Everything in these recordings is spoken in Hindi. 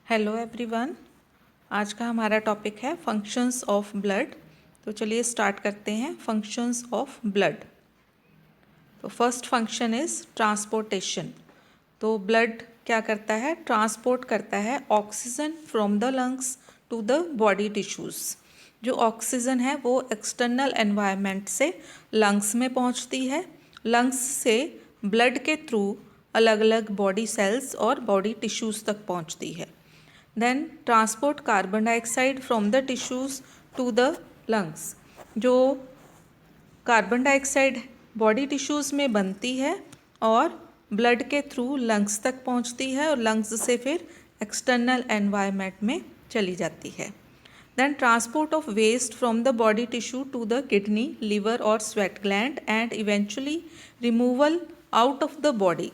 Hello everyone. आज का हमारा टॉपिक है फंक्शंस ऑफ ब्लड। तो चलिए स्टार्ट करते हैं फंक्शंस ऑफ ब्लड। तो फर्स्ट फंक्शन इज़ ट्रांसपोर्टेशन। तो ब्लड क्या करता है? ट्रांसपोर्ट करता है oxygen from the lungs to the body tissues. जो ऑक्सीजन है वो एक्सटर्नल एनवायरनमेंट से लंग्स में पहुंचती है। लंग्स से ब्लड के थ्रू अलग अलग बॉडी सेल्स और बॉडी टिश्यूज़ तक पहुंचती है। Then transport carbon dioxide from the tissues to the lungs. जो कार्बन डाइऑक्साइड बॉडी टिश्यूज़ में बनती है और ब्लड के थ्रू लंग्स तक पहुंचती है और लंग्स से फिर एक्सटर्नल एनवायरनमेंट में चली जाती है। Then transport of waste from the body tissue to the kidney, liver और sweat gland and eventually removal out of the body.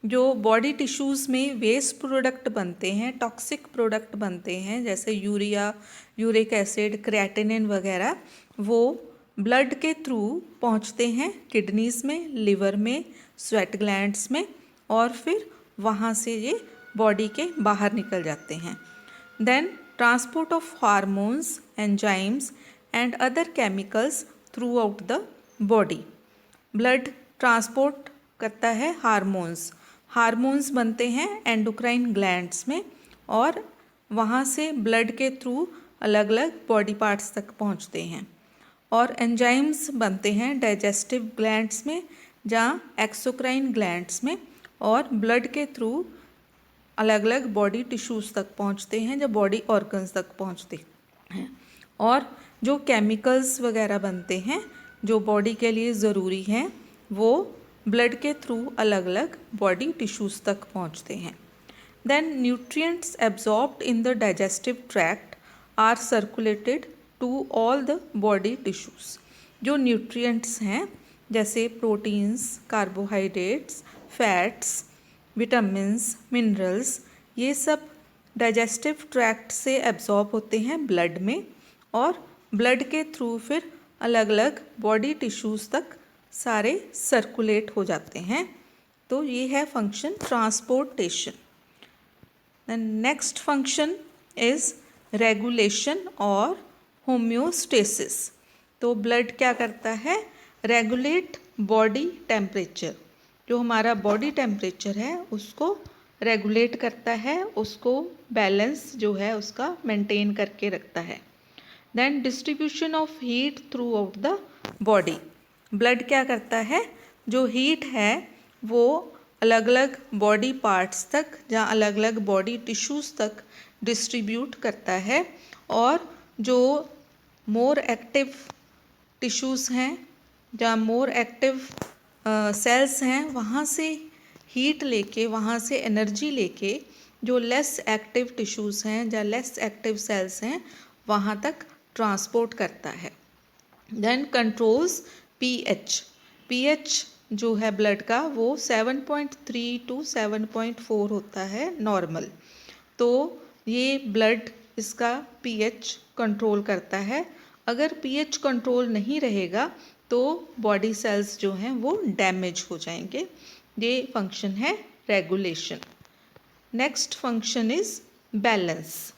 जो बॉडी टिश्यूज़ में वेस्ट प्रोडक्ट बनते हैं, टॉक्सिक प्रोडक्ट बनते हैं जैसे यूरिया, यूरिक एसिड, क्रिएटिनिन वगैरह, वो ब्लड के थ्रू पहुंचते हैं किडनीज़ में, लिवर में, स्वेट ग्लैंड्स में और फिर वहाँ से ये बॉडी के बाहर निकल जाते हैं। Then transport of hormones, enzymes and other chemicals throughout the body. Blood transport करता है हार्मोन्स। हार्मोन्स बनते हैं एंडोक्राइन ग्लैंड्स में और वहाँ से ब्लड के थ्रू अलग अलग बॉडी पार्ट्स तक पहुँचते हैं। और एंजाइम्स बनते हैं डाइजेस्टिव ग्लैंड्स में, जहाँ एक्सोक्राइन ग्लैंड्स में, और ब्लड के थ्रू अलग अलग बॉडी टिश्यूज़ तक पहुँचते हैं, जब बॉडी ऑर्गन्स तक पहुँचते हैं। और जो केमिकल्स वगैरह बनते हैं जो बॉडी के लिए ज़रूरी हैं, वो ब्लड के थ्रू अलग अलग बॉडी टिश्यूज़ तक पहुँचते हैं। Then nutrients absorbed in the digestive tract are circulated to all the body tissues. जो न्यूट्रिएंट्स हैं जैसे proteins, carbohydrates, fats, vitamins, minerals, ये सब डाइजेस्टिव ट्रैक्ट से एब्जॉर्ब होते हैं ब्लड में और ब्लड के थ्रू फिर अलग अलग बॉडी टिश्यूज़ तक सारे सर्कुलेट हो जाते हैं। तो ये है function transportation. Next function is regulation और होम्योस्टेसिस। तो ब्लड क्या करता है? Regulate body temperature. जो हमारा बॉडी टेम्परेचर है उसको रेगुलेट करता है, उसको बैलेंस जो है उसका मेंटेन करके रखता है। Then distribution of heat throughout the body. Blood क्या करता है? जो हीट है वो अलग अलग बॉडी पार्ट्स तक, जहाँ अलग अलग बॉडी टिश्यूज़ तक डिस्ट्रीब्यूट करता है और जो मोर एक्टिव टिश्यूज़ हैं, जहाँ मोर एक्टिव सेल्स हैं, वहाँ से हीट लेके, वहाँ से एनर्जी लेके जो लेस एक्टिव टिश्यूज़ हैं, जहाँ लेस एक्टिव सेल्स हैं, वहाँ तक ट्रांसपोर्ट करता है। Then controls pH. पीएच जो है ब्लड का वो 7.3 टू 7.4 होता है नॉर्मल। तो ये ब्लड इसका पीएच कंट्रोल करता है। अगर पीएच कंट्रोल नहीं रहेगा तो बॉडी सेल्स जो हैं वो डैमेज हो जाएंगे। ये फंक्शन है regulation. Next function is balance.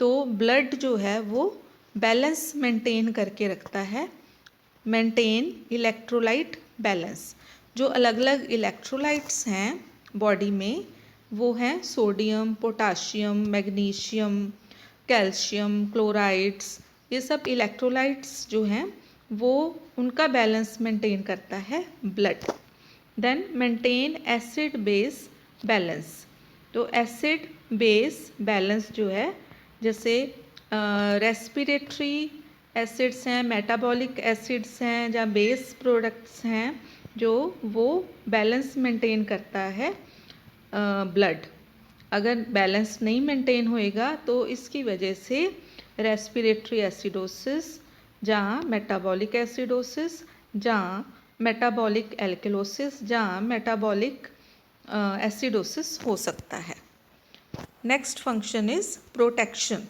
तो ब्लड जो है वो बैलेंस मेंटेन करके रखता है। Maintain electrolyte balance. जो अलग अलग इलेक्ट्रोलाइट्स हैं बॉडी में वो हैं sodium, potassium, magnesium, calcium, chlorides. ये सब इलेक्ट्रोलाइट्स जो हैं वो उनका बैलेंस मेंटेन करता है blood. Then maintain acid base balance. तो एसिड बेस बैलेंस जो है, जैसे रेस्पिरेटरी एसिड्स हैं, मेटाबॉलिक एसिड्स हैं, जहाँ बेस प्रोडक्ट्स हैं, जो वो बैलेंस मेंटेन करता है ब्लड। अगर बैलेंस नहीं मेंटेन होएगा तो इसकी वजह से रेस्पिरेटरी एसिडोसिस, जहाँ मेटाबॉलिक एसिडोसिस, जहाँ मेटाबॉलिक एल्कलोसिस, जहाँ मेटाबॉलिक एसिडोसिस हो सकता है। Next function is protection.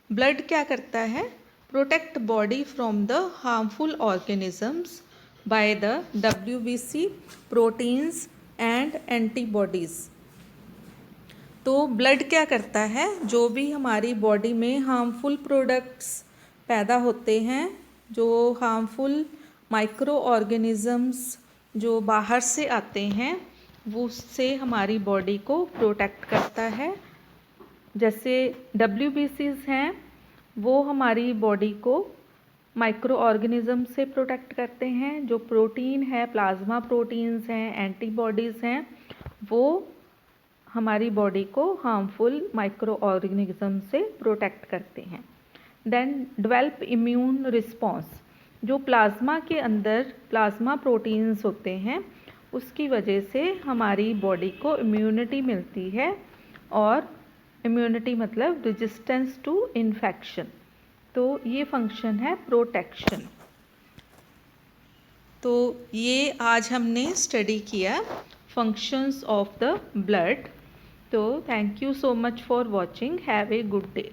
Blood क्या करता है? Protect body from the harmful organisms by the WBC proteins and antibodies. तो ब्लड क्या करता है, जो भी हमारी बॉडी में हार्मफुल प्रोडक्ट्स पैदा होते हैं, जो हार्मफुल माइक्रो ऑर्गेनिजम्स जो बाहर से आते हैं, वो उससे हमारी बॉडी को प्रोटेक्ट करता है। जैसे WBCs हैं, वो हमारी बॉडी को माइक्रो ऑर्गेनिज्म से प्रोटेक्ट करते हैं। जो प्रोटीन है, प्लाज्मा प्रोटीन्स हैं, एंटीबॉडीज़ हैं, वो हमारी बॉडी को हार्मफुल माइक्रो ऑर्गेनिज्म से प्रोटेक्ट करते हैं। देन डेवलप इम्यून रिस्पॉन्स, जो प्लाज्मा के अंदर प्लाज्मा प्रोटीन्स होते हैं, उसकी वजह से हमारी बॉडी को इम्यूनिटी मिलती है, और इम्यूनिटी मतलब रेजिस्टेंस टू इन्फेक्शन। तो ये फंक्शन है प्रोटेक्शन। तो ये आज हमने स्टडी किया फंक्शंस ऑफ द ब्लड। तो thank you so much for watching. Have a good day.